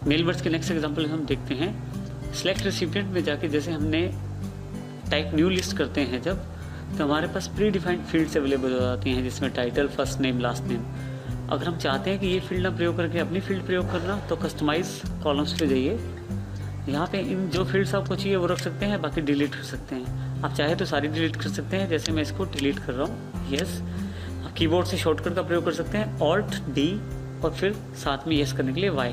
Mail merge के next example हम देखते हैं। सेलेक्ट रेसिपिएंट में जाके जैसे हमने टाइप न्यू लिस्ट करते हैं जब, तो हमारे पास प्री डिफाइंड फील्ड्स अवेलेबल हो जाती हैं, जिसमें title, first name, last name. अगर हम चाहते हैं कि ये फील्ड ना प्रयोग करके अपनी फील्ड प्रयोग करना, तो कस्टमाइज कॉलम्स पे जाइए। यहाँ पे इन जो फील्ड्स आपको चाहिए वो रख सकते हैं, बाकी डिलीट कर सकते हैं। आप चाहे तो सारी डिलीट कर सकते हैं, जैसे मैं इसको डिलीट कर रहा हूँ, यस। आप कीबोर्ड से शॉर्टकट का प्रयोग कर सकते हैं, ऑल्ट डी और फिर साथ में यस करने के लिए वाई।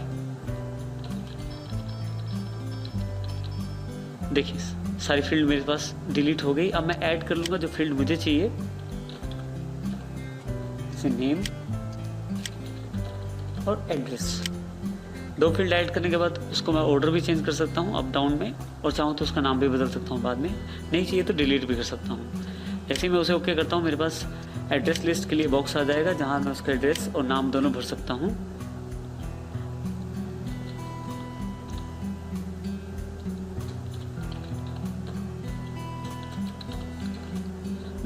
देखिए सारी फील्ड मेरे पास डिलीट हो गई। अब मैं ऐड कर लूँगा जो फील्ड मुझे चाहिए, जैसे नेम और एड्रेस। 2 फील्ड ऐड करने के बाद उसको मैं ऑर्डर भी चेंज कर सकता हूँ अप डाउन में, और चाहूँ तो उसका नाम भी बदल सकता हूँ बाद में, नहीं चाहिए तो डिलीट भी कर सकता हूँ। जैसे मैं उसे ओके करता हूँ, मेरे पास एड्रेस लिस्ट के लिए बॉक्स आ जाएगा, जहाँ मैं उसका एड्रेस और नाम दोनों भर सकता हूँ।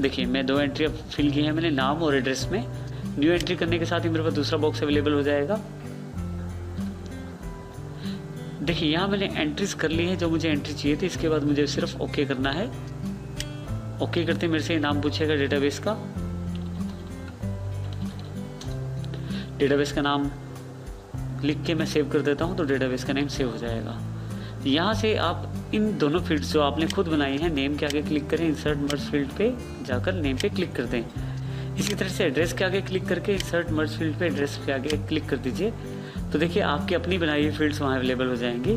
देखिए मैं 2 एंट्री अब फिल की है मैंने, नाम और एड्रेस में। न्यू एंट्री करने के साथ ही मेरे पास दूसरा बॉक्स अवेलेबल हो जाएगा। देखिए यहाँ मैंने एंट्रीज कर ली है जो मुझे एंट्री चाहिए थी। इसके बाद मुझे सिर्फ ओके करना है। ओके करते मेरे से नाम पूछेगा डेटाबेस का। डेटाबेस का नाम लिख के मैं सेव कर देता हूँ, तो डेटाबेस का नेम सेव हो जाएगा। यहाँ से आप इन दोनों फील्ड्स जो आपने खुद बनाई हैं, नेम के आगे क्लिक करें, इंसर्ट मर्ज फील्ड पे जाकर नेम पे क्लिक कर दें। इसी तरह से एड्रेस के आगे क्लिक करके इंसर्ट मर्ज फील्ड पे एड्रेस पे आगे क्लिक कर दीजिए। तो देखिए आपकी अपनी बनाई हुई फील्ड्स वहाँ अवेलेबल हो जाएंगी।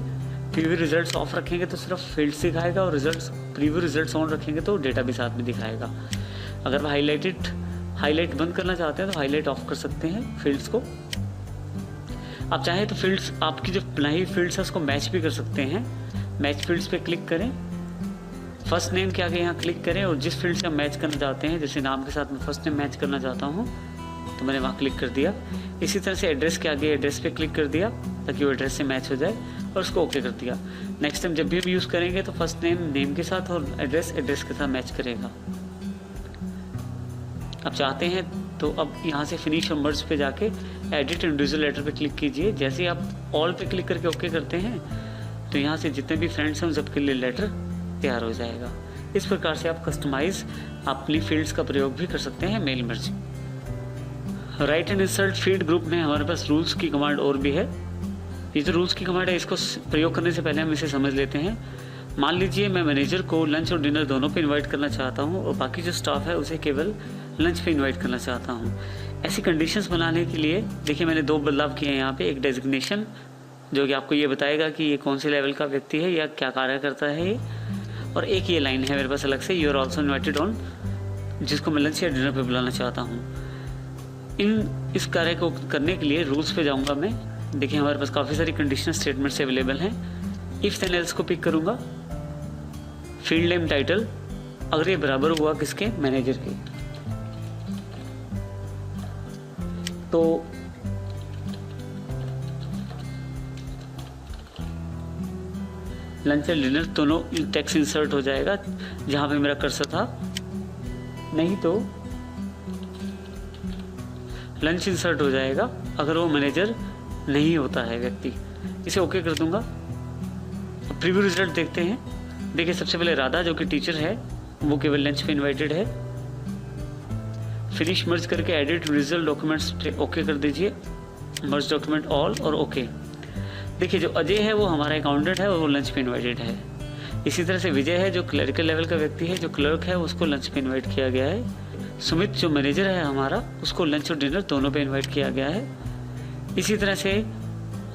प्रीव्यू रिजल्ट्स ऑफ रखेंगे तो सिर्फ फील्ड्स दिखाएगा, और प्रीव्यू रिजल्ट्स ऑन रखेंगे तो डेटा भी साथ में दिखाएगा। अगर हाईलाइट बंद करना चाहते हैं तो हाईलाइट ऑफ कर सकते हैं फील्ड्स को। आप चाहें तो फील्ड्स, आपकी जो बनाई हुई फील्ड्स है उसको मैच भी कर सकते हैं। मैच फील्ड्स पे क्लिक करें, फर्स्ट नेम के आगे यहाँ क्लिक करें, और जिस फील्ड से हम मैच करना चाहते हैं, जैसे नाम के साथ मैं फर्स्ट नेम मैच करना चाहता हूँ तो मैंने वहाँ क्लिक कर दिया। इसी तरह से एड्रेस के आगे एड्रेस पे क्लिक कर दिया ताकि वो एड्रेस से मैच हो जाए, और उसको ओके कर दिया। नेक्स्ट टाइम जब भी हम यूज़ करेंगे तो फर्स्ट नेम के साथ और एड्रेस के साथ मैच करेगा। आप चाहते हैं तो अब यहाँ से फिनिश और मर्ज पे जाके एडिट इंडिविजुअल लेटर पे क्लिक कीजिए। जैसे ही आप ऑल पे क्लिक करके ओके करते हैं तो यहाँ से जितने भी फ्रेंड्स हैं उन सबके लिए लेटर तैयार हो जाएगा। इस प्रकार से आप कस्टमाइज अपनी फील्ड्स का प्रयोग भी कर सकते हैं mail merge. Right and insert field group में हमारे पास रूल्स की कमांड और भी है। ये जो रूल्स की कमांड है इसको प्रयोग करने से पहले हम इसे समझ लेते हैं। मान लीजिए मैं मैनेजर को लंच और डिनर दोनों पे इनवाइट करना चाहता हूँ, और बाकी जो स्टाफ है उसे केवल लंच पे इनवाइट करना चाहता हूँ। ऐसी कंडीशंस बनाने के लिए देखिए मैंने 2 बदलाव किए हैं यहाँ पे। एक डेजिग्नेशन जो कि आपको ये बताएगा कि ये कौन से लेवल का व्यक्ति है या क्या कार्य करता है ये, और एक ये लाइन है मेरे पास अलग से, you are also invited on, जिसको मैं लंच या डिनर पे बुलाना चाहता हूँ। इस कार्य को करने के लिए रूल्स पे जाऊँगा मैं। देखिए हमारे पास काफ़ी सारी कंडीशनल स्टेटमेंट्स अवेलेबल हैं। इफ देन एल्स को पिक करूँगा, फील्ड नेम टाइटल अगर ये बराबर हुआ किसके, मैनेजर के, तो लंच और डिनर दोनों टेक्स्ट इंसर्ट हो जाएगा जहां पे मेरा कर्सर था। नहीं तो लंच इंसर्ट हो जाएगा अगर वो मैनेजर नहीं होता है व्यक्ति। इसे ओके कर दूंगा। प्रीव्यू रिजल्ट देखते हैं। देखिए सबसे पहले राधा जो कि टीचर है वो केवल लंच पे इनवाइटेड है। फिनिश मर्ज करके एडिट रिजल्ट डॉक्यूमेंट्स ओके कर दीजिए, मर्ज डॉक्यूमेंट ऑल और ओके। देखिए जो अजय है वो हमारा अकाउंटेंट है और वो लंच पे इनवाइटेड है। इसी तरह से विजय है जो क्लर्कल लेवल का व्यक्ति है, जो क्लर्क है उसको लंच पे इनवाइट किया गया है। सुमित जो मैनेजर है हमारा उसको लंच और डिनर दोनों पे इनवाइट किया गया है। इसी तरह से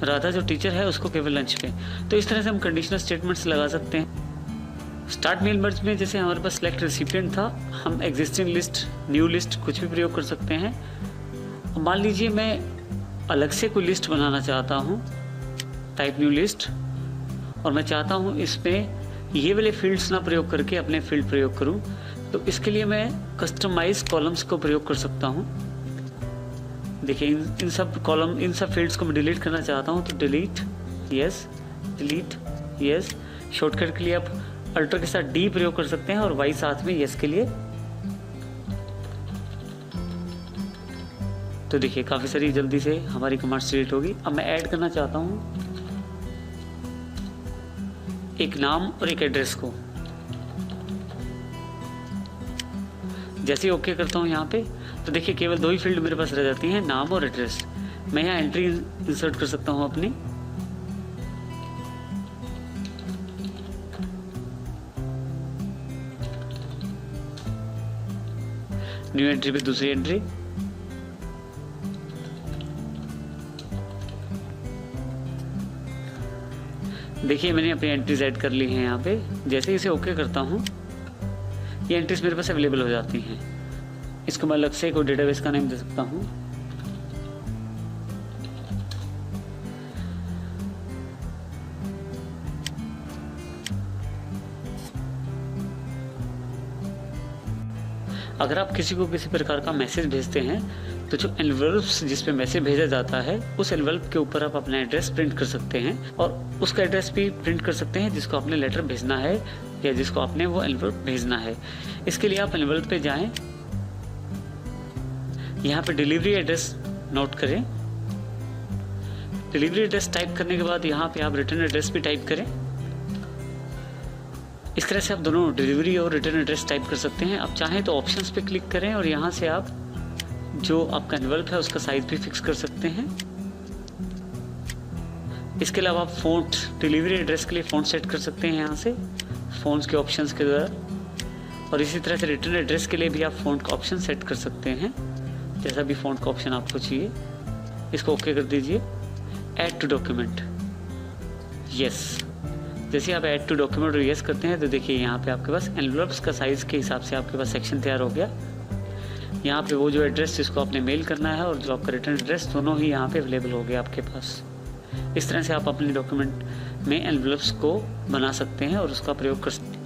राधा जो टीचर है उसको केवल लंच पे। तो इस तरह से हम कंडीशनल स्टेटमेंट्स लगा सकते हैं। स्टार्ट मेल मर्ज में जैसे हमारे पास सिलेक्ट रेसिपिएंट था, हम एग्जिस्टिंग लिस्ट, न्यू लिस्ट कुछ भी प्रयोग कर सकते हैं। मान लीजिए मैं अलग से कोई लिस्ट बनाना चाहता हूँ, टाइप न्यू लिस्ट, और मैं चाहता हूँ इसमें ये वाले फील्ड्स ना प्रयोग करके अपने फील्ड प्रयोग करूँ, तो इसके लिए मैं कस्टमाइज कॉलम्स को प्रयोग कर सकता हूँ। देखिए इन सब कॉलम, इन सब फील्ड्स को मैं डिलीट करना चाहता हूँ, तो डिलीट यस। शॉर्टकट के लिए आप अल्टर के साथ डी प्रयोग कर सकते हैं और वाई साथ में यस के लिए। तो देखिए काफ़ी सारी जल्दी से हमारी कमांड्स डिलीट होगी। अब मैं ऐड करना चाहता हूँ एक नाम और एक एड्रेस को। जैसे ही ओके करता हूँ यहाँ पे, तो देखिए केवल 2 ही फील्ड मेरे पास रह जाती हैं, नाम और एड्रेस। मैं यहाँ एंट्री इंसर्ट कर सकता हूँ अपनी। न्यू एंट्री पे दूसरी एंट्री। देखिए मैंने अपनी एंट्रीज ऐड कर ली हैं यहाँ पे। जैसे इसे ओके करता हूँ, ये एंट्रीज मेरे पास अवेलेबल हो जाती हैं। इसको मैं अलग से कोई डेटाबेस का नेम दे सकता हूँ। अगर आप किसी को किसी प्रकार का मैसेज भेजते हैं, तो जो एनवेलप्स जिस पे मैसेज भेजा जाता है, उस एनवेलप के ऊपर आप अपना एड्रेस प्रिंट कर सकते हैं और उसका एड्रेस भी प्रिंट कर सकते हैं जिसको आपने लेटर भेजना है या जिसको आपने वो एनवेलप भेजना है। इसके लिए आप एनवेलप पे जाएं, यहाँ पे डिलीवरी एड्रेस नोट करें। डिलीवरी एड्रेस टाइप करने के बाद यहाँ पे आप रिटर्न एड्रेस भी टाइप करें। इस तरह से आप दोनों डिलीवरी और रिटर्न एड्रेस टाइप कर सकते हैं। आप चाहें तो ऑप्शंस पे क्लिक करें और यहाँ से आप जो आपका एनवेलप है उसका साइज भी फिक्स कर सकते हैं। इसके अलावा आप फ़ॉन्ट, डिलीवरी एड्रेस के लिए फ़ॉन्ट सेट कर सकते हैं यहाँ से फ़ॉन्ट्स के ऑप्शंस के द्वारा। और इसी तरह से रिटर्न एड्रेस के लिए भी आप फ़ॉन्ट का ऑप्शन सेट कर सकते हैं, जैसा भी फ़ॉन्ट का ऑप्शन आपको चाहिए। इसको ओके कर दीजिए। Add to document, yes. जैसे आप ऐड टू डॉक्यूमेंट और यस करते हैं, तो देखिए यहाँ पे आपके पास एनवेलप्स का साइज़ के हिसाब से आपके पास सेक्शन तैयार हो गया। यहाँ पे वो जो एड्रेस जिसको आपने मेल करना है और जो आपका रिटर्न एड्रेस, दोनों ही यहाँ पे अवेलेबल हो गया आपके पास। इस तरह से आप अपने डॉक्यूमेंट में एनवेलप्स को बना सकते हैं और उसका प्रयोग कर सकते हैं।